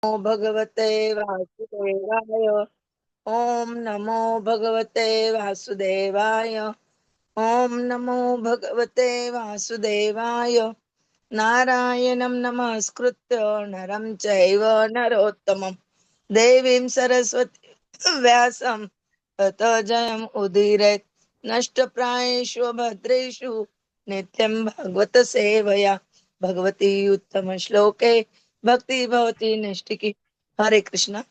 भगवते वासुदेवाय। ओम नमो भगवते वासुदेवाय। ओम नमो भगवते वासुदेवाय। नारायणं नमस्कृत्य नरं चैव नरोत्तमं देवीं सरस्वती व्यासं ततो जयम् उदीरयेत्। नष्टप्रायेषु भद्रेषु नित्यं भगवत सेवया भगवती उत्तम श्लोके भक्ति भवती नैष्टिकी। Hare Krishna.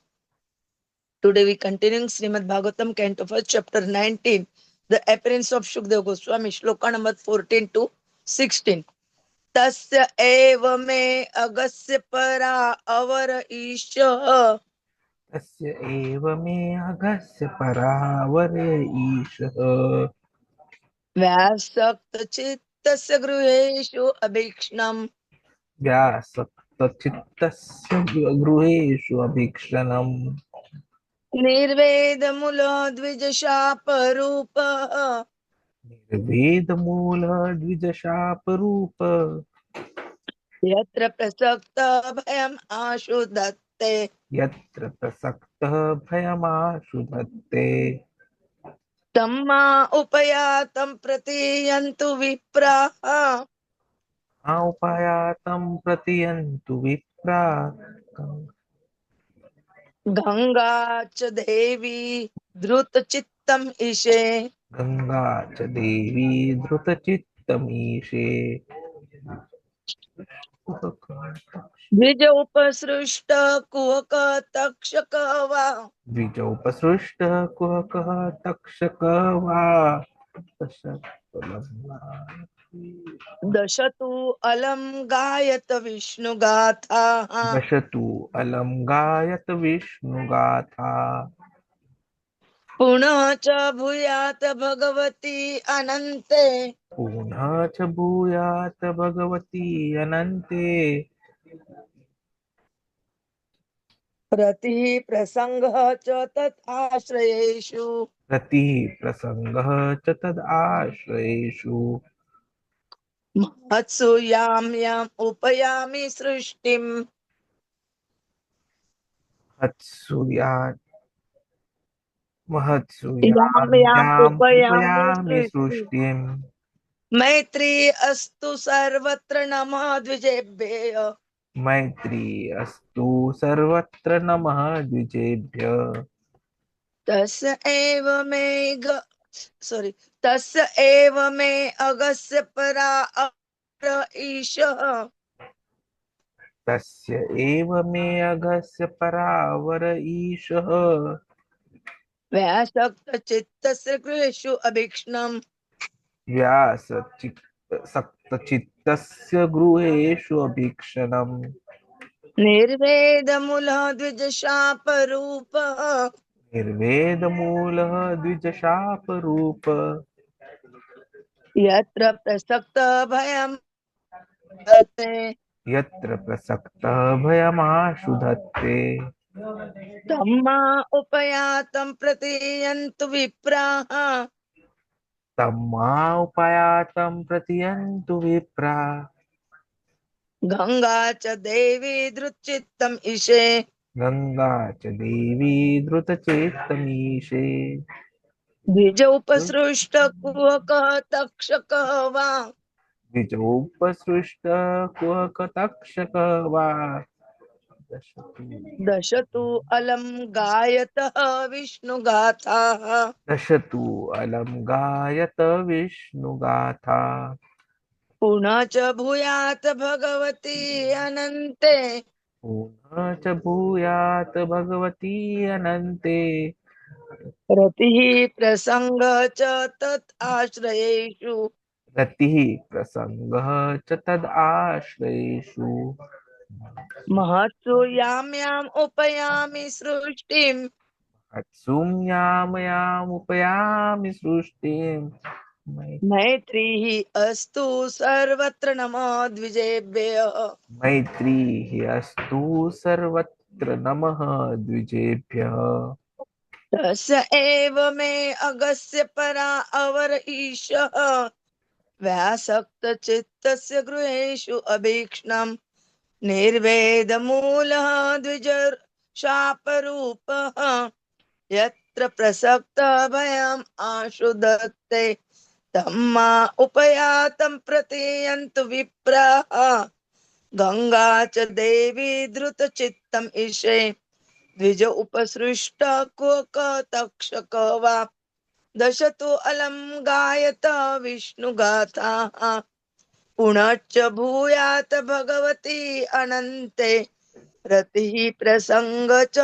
Today we continuing Srimad Bhagavatam, Canto 1, Chapter 19, the appearance of Shukdev Goswami, Shloka number 14 to 16. तस्य एव मे अगस्य परा अवर ईशः। तस्य एव मे अगस्य परावर ईशः। व्यासक्त चित्तस्य गृहेषु अभीक्ष्णम्। व्यासक्तचित्तस्य गृहेषु अभीक्ष्णम्। निर्वेदमूल द्विजशापरूपः। निर्वेदमूलद्विजशापरूप। यत्र प्रसक्त भयम् आशु दत्ते। यत्र प्रसक्तः भयमाशु धत्ते। तम्मा उपयातं प्रतीयन्तु विप्राः। औपायातं प्रतियन्तु विप्रा। गंगा च देवी धृतचित्तम् ईशे। गंगा च देवी धृतचित्तमीशे। द्विज उपसृष्ट कुहक तक्षक वा। द्विजोपसृष्टः कुहकः तक्षकः वा। दशतु अलम गायत विष्णु गाथा। दशतु अलं गायत विष्णुगाथा। पुनः च भूयात भगवती अनन्ते। पुनः च भूयात् भगवती अनन्ते। रति प्रसंगः च तत् आश्रयेषु। रतिः प्रसङ्गः च तद् आश्रयेषु। महत्सु यां याम् उपयामि सृष्टिम्। महत्सु यां यां याम् याम् उपयामि उपयामि सृष्टिम्। सृष्टिम्। मैत्री अस्तु सर्वत्र नमः द्विजेभ्यः। मैत्री अस्तु सर्वत्र नमः द्विजेभ्यः। तस्य एव मे सॉरी तस्य एव मे अगस्य परा अपर ईशः। तस्य एव मे अघस्य परावर ईशः। व्यासक्त चित्तस्य गृहेषु अभीक्ष्णम्। सक्तचित्तस्य गृहेषु अभीक्षणम्। निर्वेदमूलः द्विजशापरूपः। निर्वेदमूलः द्विजशापरूप। यत्र प्रसक्त भयम् दत्ते। यत्र प्रसक्तः भयमाशु धत्ते। तम्मा उपयातं प्रतीयन्तु विप्राः। तम्माउपयातं प्रतियन्तु विप्रा। गंगा च देवी धृतचित्तम् ईशे। गंगा च देवी धृतचेत्तमीशे। द्विज उपसृष्ट कुहक तक्षक वा। द्विजोपसृष्ट कुहकतक्षक वा। दशतु अलम गायतः विष्णु गाथाः। दशतु अलं गायत विष्णुगाथा। पुनः च भूयात् भगवती अनन्ते। पुनः च भूयात् भगवती अनन्ते। रतिः प्रसंग च तत् आश्रयेषु। रतिः प्रसङ्गः च तद् आश्रयेषु। महत्सु यां याम् उपयामि सृष्टिम्। अत्सुम्यामयामुपयामि सृष्टिम्। मैत्रीः अस्तु सर्वत्र नमः द्विजेभ्यः। मैत्री हि अस्तु सर्वत्र नमः द्विजेभ्यः। तस्य एव मे अगस्य परा अवर ईशः। व्यासक्त चित्तस्य गृहेषु अभीक्ष्णम्। निर्वेदमूलः द्विजर शापरूपः यत्र प्रसक्तः भयम् आशु दत्ते तम्मा उपयातं प्रतीयन्तु विप्राः गंगा च देवी द्रुतचित्तम् ईशे द्विज उपसृष्ट कुक तक्षक वा दशतु अलं गायत विष्णुगाथाः पुनश्च भूयात भगवती अनन्ते रतिः प्रसङ्ग च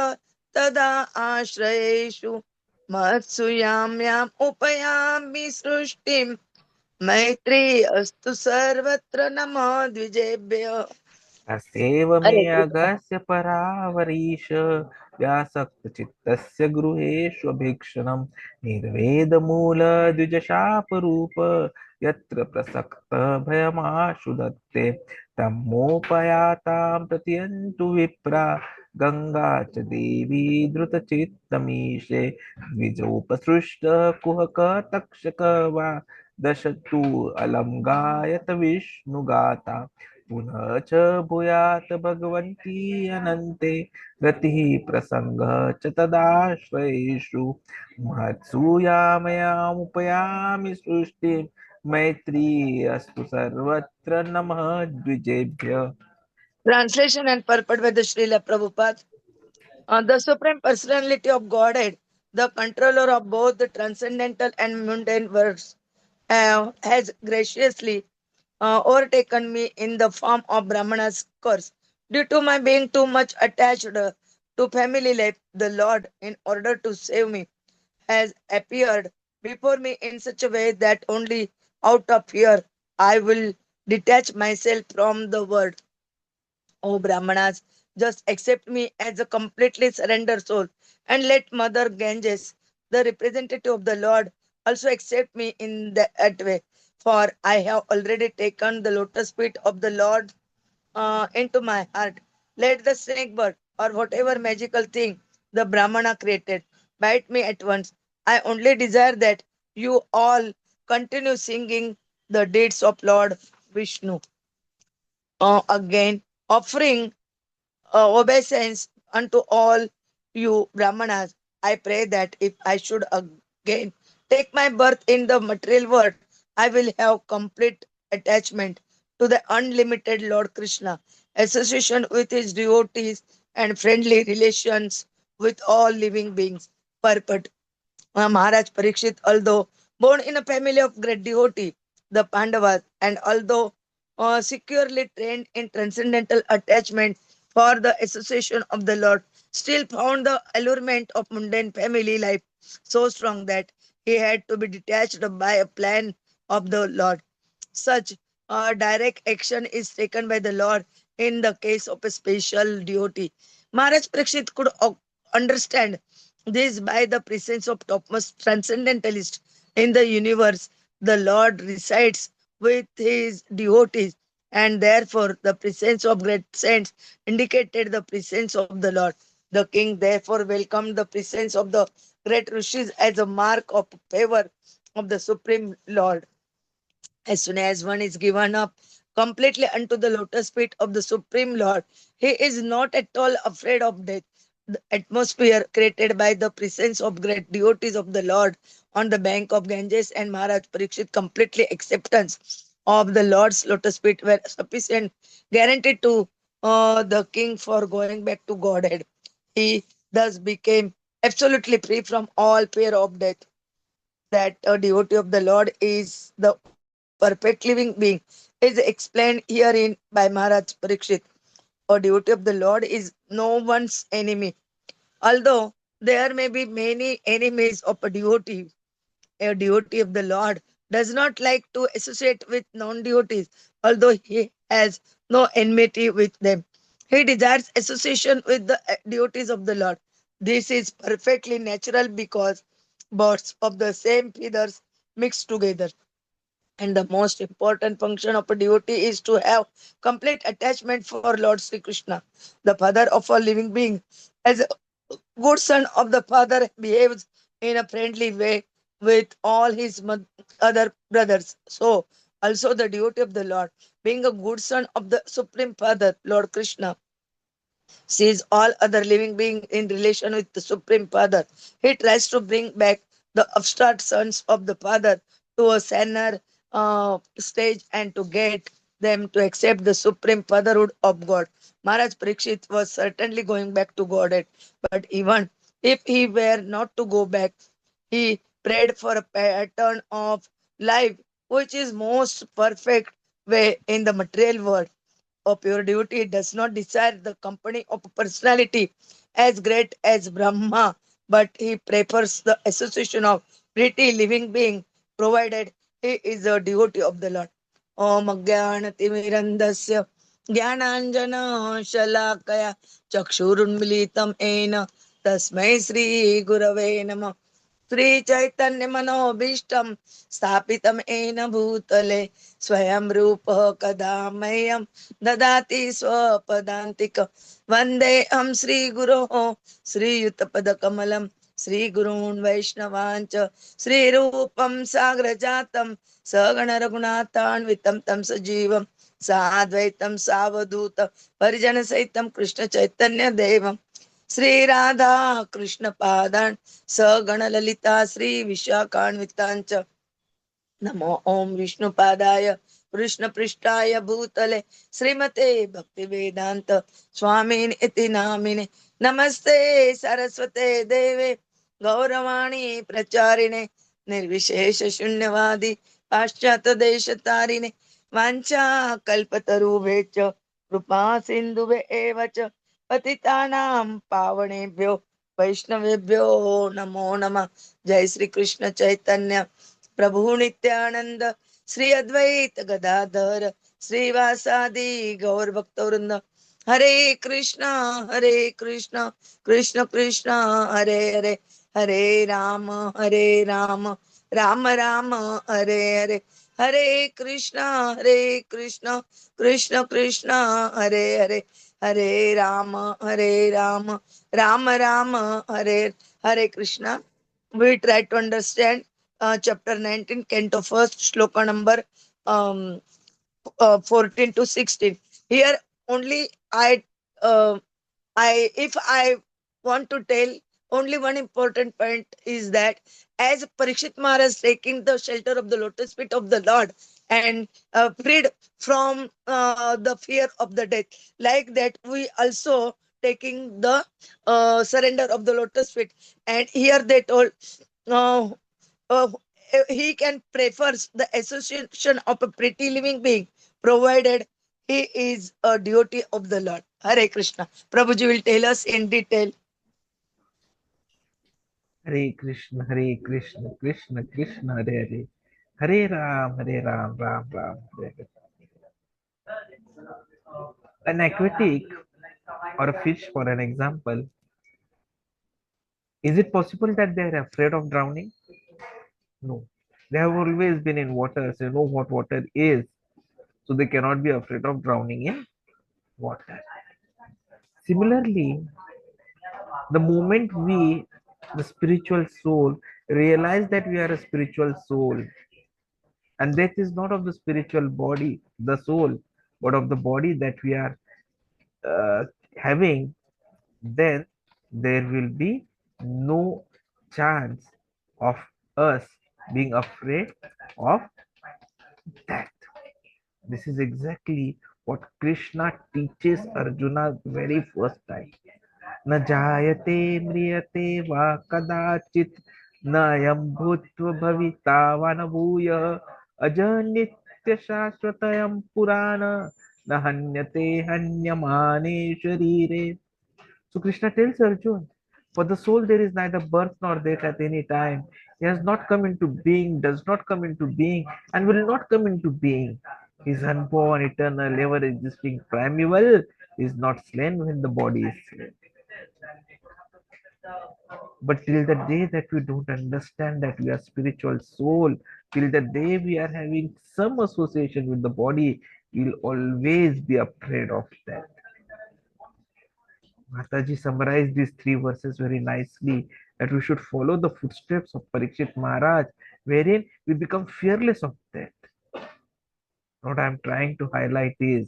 तदा आश्रयेषु मत्सु यां उपयामि सृष्टिम् मैत्री अस्तु सर्वत्र नमः द्विजेभ्यः। असेव मे हरे कृष्ण। अगस्य परावरीश व्यासक्तचित्तस्य गृहेष्वभीक्षणम् निर्वेदमूलद्विजशापरूप यत्र प्रसक्तः भयमाशु दत्ते तमोपयातां प्रत्यन्तु विप्रा गंगा च देवी द्रुतचित्तमीशे द्विजोपसृष्टः कुहक तक्षक वा दशतु अलं गायत विष्णुगाथा पुनः च भूयात् भगवन्ति अनन्ते रतिः प्रसङ्गः च तदाश्रयेषु महत्सूयामयामुपयामि सृष्टिं मैत्री अस्तु सर्वत्र नमः द्विजेभ्यः। Translation and purport by the Srila Prabhupada. The Supreme Personality of Godhead, the controller of both the transcendental and mundane worlds, has graciously overtaken me in the form of Brahmana's curse. Due to my being too much attached to family life, the Lord, in order to save me, has appeared before me in such a way that only out of fear I will detach myself from the world. O Brahmanas, just accept me as a completely surrendered soul and let Mother Ganges, the representative of the Lord, also accept me in that way. For I have already taken the lotus feet of the Lord into my heart. Let the snake bird or whatever magical thing the Brahmana created bite me at once. I only desire that you all continue singing the deeds of Lord Vishnu. Again, offering obeisance unto all you Brahmanas. I pray that if I should again take my birth in the material world, I will have complete attachment to the unlimited Lord Krishna, association with his devotees, and friendly relations with all living beings. Purport. Maharaj Parikshit, although born in a family of great devotee, the Pandavas, and although securely trained in transcendental attachment for the association of the Lord, still found the allurement of mundane family life so strong that he had to be detached by a plan of the Lord. Such direct action is taken by the Lord in the case of a special devotee. Maharaj Parikshit could understand this by the presence of topmost transcendentalist in the universe. The Lord resides with his devotees, and therefore the presence of great saints indicated the presence of the Lord. The king therefore welcomed the presence of the great rishis as a mark of favor of the Supreme Lord. As soon as one is given up completely unto the lotus feet of the Supreme Lord, he is not at all afraid of death. The atmosphere created by the presence of great devotees of the Lord on the bank of Ganges and Maharaj Parikshit completely acceptance of the Lord's lotus feet were sufficient guaranteed to the king for going back to Godhead. He thus became absolutely free from all fear of death. That a devotee of the Lord is the perfect living being is explained herein by Maharaj Parikshit. A devotee of the Lord is no one's enemy. Although there may be many enemies of a devotee of the Lord does not like to associate with non-devotees, although he has no enmity with them. He desires association with the devotees of the Lord. This is perfectly natural because birds of the same feathers mix together. And the most important function of a devotee is to have complete attachment for Lord Sri Krishna, the father of all living beings. As a good son of the father behaves in a friendly way with all his other brothers, so also the devotee of the Lord. being a good son of the Supreme Father, Lord Krishna, sees all other living beings in relation with the Supreme Father. He tries to bring back the upstart sons of the Father to a saner stage and to get them to accept the Supreme Fatherhood of God. Maharaj Parikshit was certainly going back to Godhead, but even if he were not to go back, he prayed for a pattern of life which is most perfect way in the material world. A pure devotee does not desire the company of a personality as great as Brahma, but he prefers the association of pretty living being, provided he is a devotee of the Lord. Om Jnanatimirandasya Jnananjana Shalakaya Chakshurunmilitam Ena Tasmai Sri Gurave Namah Shri Chaitanya मनोभीष्टम स्थापितम येन भूतले स्वयं रूप कदा मह्यं ददाति स्वपदान्तिक वन्दे हम श्री गुरो श्रीयुत पद कमलम श्री गुरून् वैष्णवांच श्री रूपम साग्र जातम सगण रघुनाथान्वितं तं सजीवं साद्वैतं सावधूत परिजन सहितं कृष्ण चैतन्य देवं श्री राधा कृष्ण पादान सगण ललिता श्री विशाखान्वितांच नमो ओम विष्णुपादाय कृष्ण पृष्ठाय भूतले श्रीमते भक्ति वेदांत स्वामीन इति नामिने नमस्ते सरस्वते देवे गौरवाणी प्रचारिणे निर्विशेष शून्यवादी पाश्चात देश तारिणे वांछा कल्पतरुभ्यश्च कृपा सिन्धुभ्य एव च पतितानां पावनेभ्यो वैष्णवेभ्यो नमो नमः। जय श्री कृष्ण चैतन्य प्रभु नित्यानंद श्री अद्वैत गदाधर श्रीवासादि गौर भक्तवृंद हरे Krishna Krishna Krishna Hare Hare Hare Ram Ram Ram Hare Hare Hare Krishna Krishna Krishna Hare Hare Hare Ram Ram Ram Hare Hare Krishna. We try to understand chapter 19, canto first, shloka number um, 14 to 16. Here only uh, if I want to tell only one important point is that as Parikshit Maharaj taking the shelter of the lotus feet of the Lord and freed from the fear of the death, like that we also taking the surrender of the lotus feet. And here they told uh, uh, he can prefers the association of a pretty living being, provided he is a devotee of the Lord. Hare Krishna. Prabhuji will tell us in detail. Hare Krishna, Hare Krishna, Krishna Krishna, Hare Hare, Hare Ram, Hare Ram, Ram Ram, Hare Hare. An aquatic or a fish, for an example, is it possible that they are afraid of drowning? No. They have always been in water, so they know what water is, so they cannot be afraid of drowning in water. Similarly, the moment we, the spiritual soul, realize that we are a spiritual soul, and that is not of the spiritual body, the soul, but of the body that we are uh, having, then there will be no chance of us being afraid of that. This is exactly what Krishna teaches Arjuna very first time. न जायते म्रियते वा कदाचित् न यं भूत्वा भविता वा न भूयः अजनित्य शाश्वतयं पुराण न हन्यते हन्यमाने शरीरे. So Krishna tells Arjuna, for the soul there is neither birth nor death at any time. He has not come into being, does not come into being, and will not come into being. He is unborn, eternal, ever existing, primeval. He is not slain when the body is slain. But till the day that we don't understand that we are spiritual soul, till the day we are having some association with the body, we'll always be afraid of that. Mataji summarized these three verses very nicely, that we should follow the footsteps of Parikshit Maharaj, wherein we become fearless of death. What I'm trying to highlight is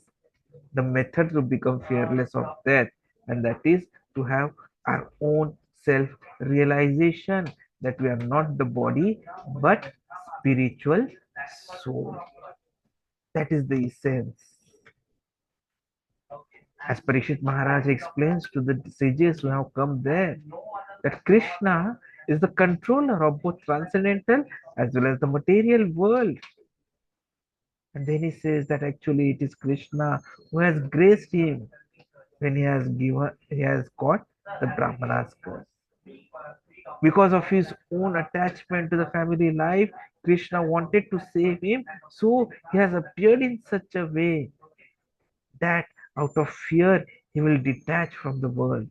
the method to become fearless of death, and that is to have our own self realization that we are not the body but spiritual soul. That is the essence. As Parishit Maharaj explains to the sages who have come there, that Krishna is the controller of both transcendental as well as the material world. And then he says that actually it is Krishna who has graced him when he has got the Brahmana's curse. Because of his own attachment to the family life, Krishna wanted to save him, so he has appeared in such a way that out of fear he will detach from the world.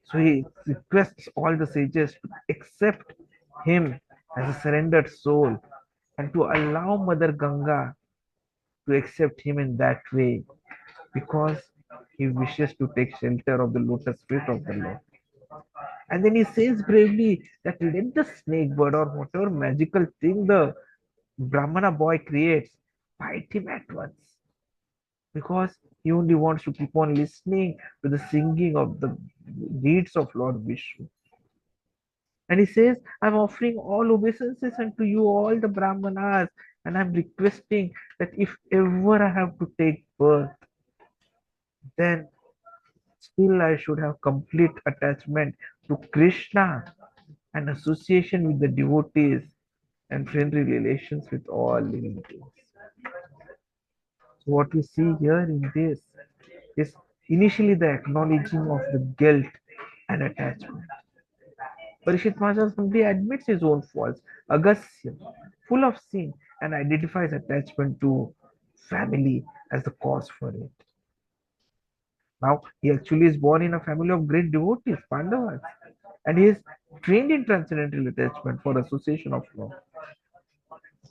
So he requests all the sages to accept him as a surrendered soul and to allow Mother Ganga to accept him in that way because he wishes to take shelter of the lotus feet of the Lord. And then he says bravely that let the snake bird or whatever magical thing the Brahmana boy creates fight him at once because he only wants to keep on listening to the singing of the deeds of Lord Vishnu. And he says, I'm offering all obeisances unto you, all the Brahmanas, and I'm requesting that if ever I have to take birth, then still I should have complete attachment to Krishna and association with the devotees and friendly relations with all living beings. So what we see here in this is initially the acknowledging of the guilt and attachment. Parishit Maharaj simply admits his own faults, Agastya, full of sin, and identifies attachment to family as the cause for it. Now, he actually is born in a family of great devotees, Pandavas, and he is trained in transcendental attachment for association of law.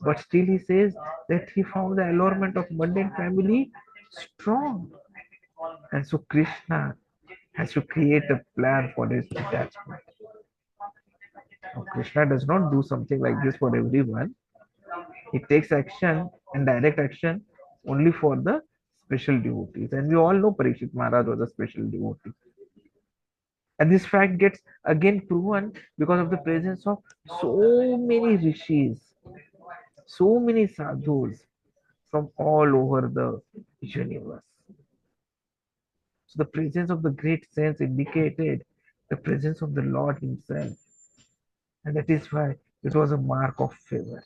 But still, he says that he found the allurement of mundane family strong. And so, Krishna has to create a plan for his detachment. Now, Krishna does not do something like this for everyone. He takes action and direct action only for the special devotees. And we all know Parikshit Maharaj was a special devotee. And this fact gets again proven because of the presence of so many rishis, so many sadhus from all over the universe. So the presence of the great saints indicated the presence of the Lord Himself. And that is why it was a mark of favor.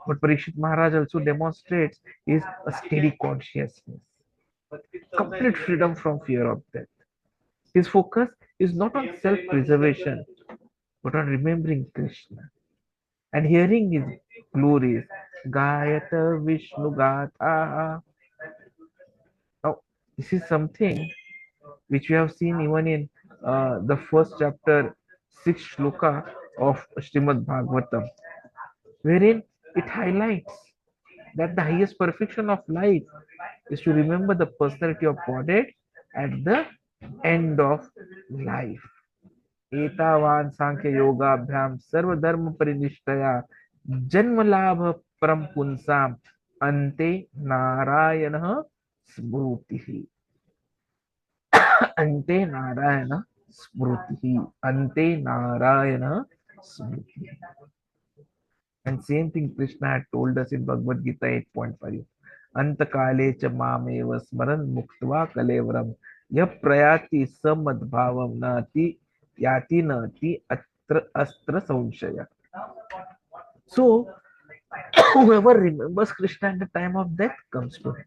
What Parikshit Maharaj also demonstrates is a steady consciousness, complete freedom from fear of death. His focus is not on self preservation, but on remembering Krishna and hearing his glories. Gayata Vishnu Gatha. Now, this is something which we have seen even in the first chapter, 6th shloka of Srimad Bhagavatam, wherein it highlights that the highest perfection of life is to remember the personality of Godhead at the end of life. एतावान सांख्य योगाभ्याम सर्वधर्म परिनिष्ठया जन्म लाभ परम पुंसाम अन्ते नारायण स्मृति अन्ते नारायण स्मृति अन्ते नारायण स्मृति. And same thing Krishna had told us in Bhagavad Gita 8.5. Antakale cha mamev smaran muktva kalevaram ya prayati samadbhavam nati yati nati astra samshaya. So, whoever remembers Krishna at the time of death comes to him.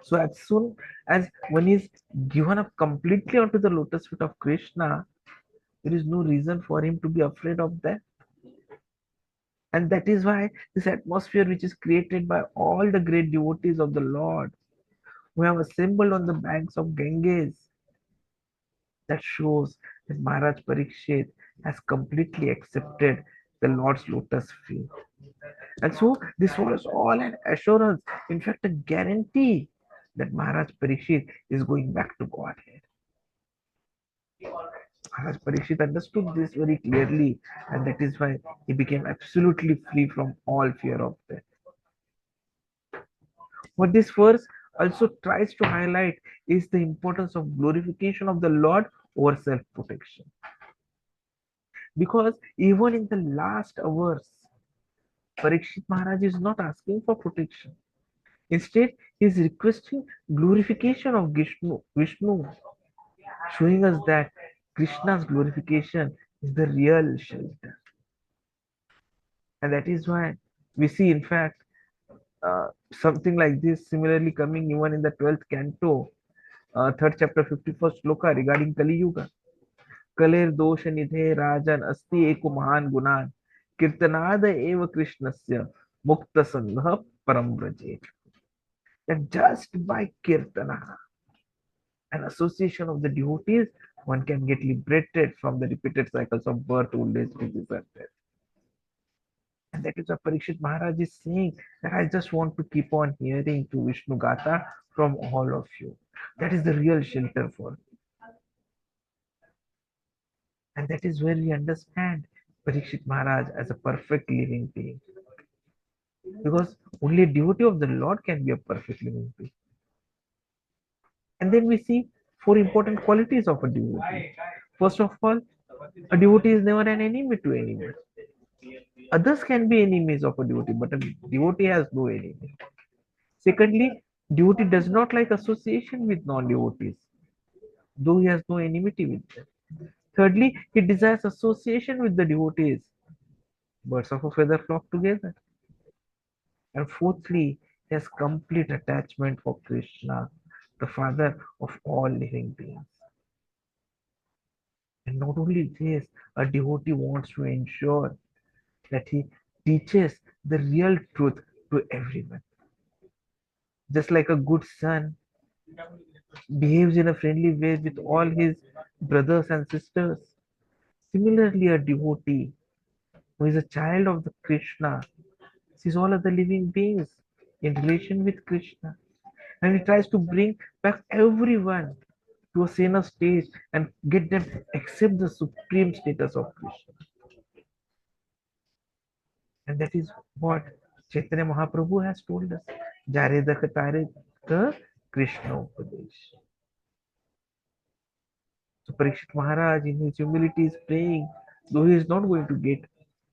So, as soon as one is given up completely onto the lotus feet of Krishna, there is no reason for him to be afraid of death. And that is why this atmosphere, which is created by all the great devotees of the Lord who have assembled on the banks of Ganges, that shows that Maharaj Parikshit has completely accepted the Lord's lotus feet. And so this was all an assurance, in fact, a guarantee that Maharaj Parikshit is going back to Godhead. Maharaj Parikshit understood this very clearly, and that is why he became absolutely free from all fear of death. What this verse also tries to highlight is the importance of glorification of the Lord over self protection. Because even in the last hours, Parikshit Maharaj is not asking for protection. Instead, he is requesting glorification of Vishnu, showing us that Krishna's glorification is the real shelter. And that is why we see, in fact, something like this similarly coming even in the 12th canto, third chapter, 51st sloka regarding Kali Yuga. Kalir dosha nidhe rajan asti eko mahan gunan kirtanada eva krishnasya mukta sangha param vrajet. That just by kirtana, an association of the devotees, one can get liberated from the repeated cycles of birth, old age, disease, and death. And that is what Parikshit Maharaj is saying, that I just want to keep on hearing to Vishnu Gatha from all of you. That is the real shelter for me. And that is where we understand Parikshit Maharaj as a perfect living being. Because only a devotee of the Lord can be a perfect living being. And then we see four important qualities of a devotee. First of all, a devotee is never an enemy to anyone. Others can be enemies of a devotee, but a devotee has no enemy. Secondly, devotee does not like association with non-devotees, though he has no enmity with them. Thirdly, he desires association with the devotees. Birds of a feather flock together. And fourthly, he has complete attachment for Krishna, the father of all living beings. And not only this, a devotee wants to ensure that he teaches the real truth to everyone. Just like a good son behaves in a friendly way with all his brothers and sisters. Similarly, a devotee who is a child of the Krishna sees all other living beings in relation with Krishna, and he tries to bring back everyone to a saner stage and get them to accept the supreme status of Krishna. And that is what Chaitanya Mahaprabhu has told us. Jare dakh tare ka Krishna Upadesh. So Parikshit Maharaj in his humility is praying, though he is not going to get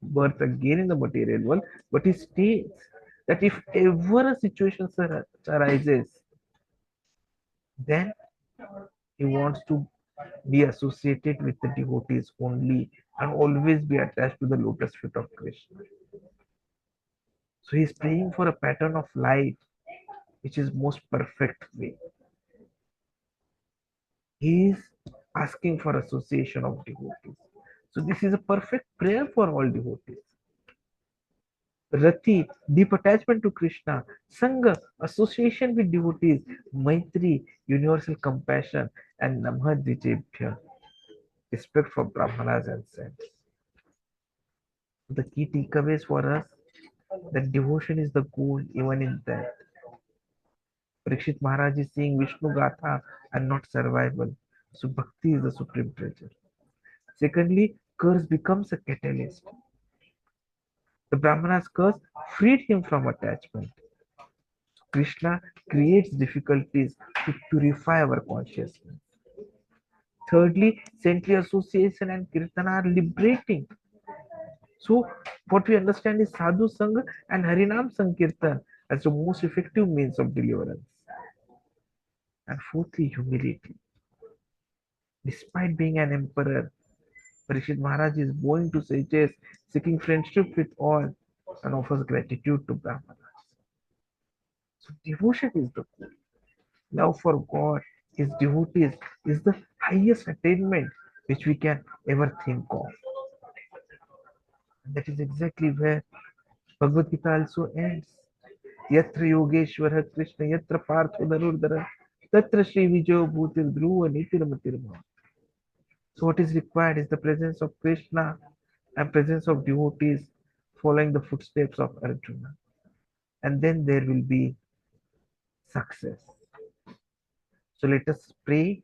birth again in the material world, but he states that if ever a situation arises, then he wants to be associated with the devotees only and always be attached to the lotus feet of Krishna. So he is praying for a pattern of life which is most perfect way. He is asking for association of devotees. So this is a perfect prayer for all devotees. Rati, deep attachment to Krishna. Sangha, association with devotees. Maitri, universal compassion. And Namah respect for brāhmaṇas and saints. The key takeaways for us, that devotion is the goal even in death. Parikshit Maharaj is saying Vishnu Gatha and not survival. So bhakti is the supreme treasure. Secondly, curse becomes a catalyst. The Brahmana's curse freed him from attachment. Krishna creates difficulties to purify our consciousness. Thirdly, saintly association and kirtan are liberating. So, what we understand is sadhu sangha and harinam sankirtan as the most effective means of deliverance. And fourthly, humility. Despite being an emperor, Parishit Maharaj is going to sages, seeking friendship with all, and offers gratitude to brāhmaṇas. So, devotion is the goal. Love for God, His devotees, is the highest attainment which we can ever think of. And that is exactly where Bhagavad Gita also ends. Yatra Yogeshwara Krishna, Yatra Partho Darudara, Tatra Shri Vijayo Bhutir Dhruva Nitirmatirma. So, what is required is the presence of Krishna and presence of devotees following the footsteps of Arjuna. And then there will be success. So, let us pray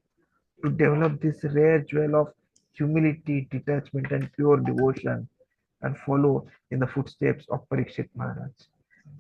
to develop this rare jewel of humility, detachment, and pure devotion, and follow in the footsteps of Parikshit Maharaj.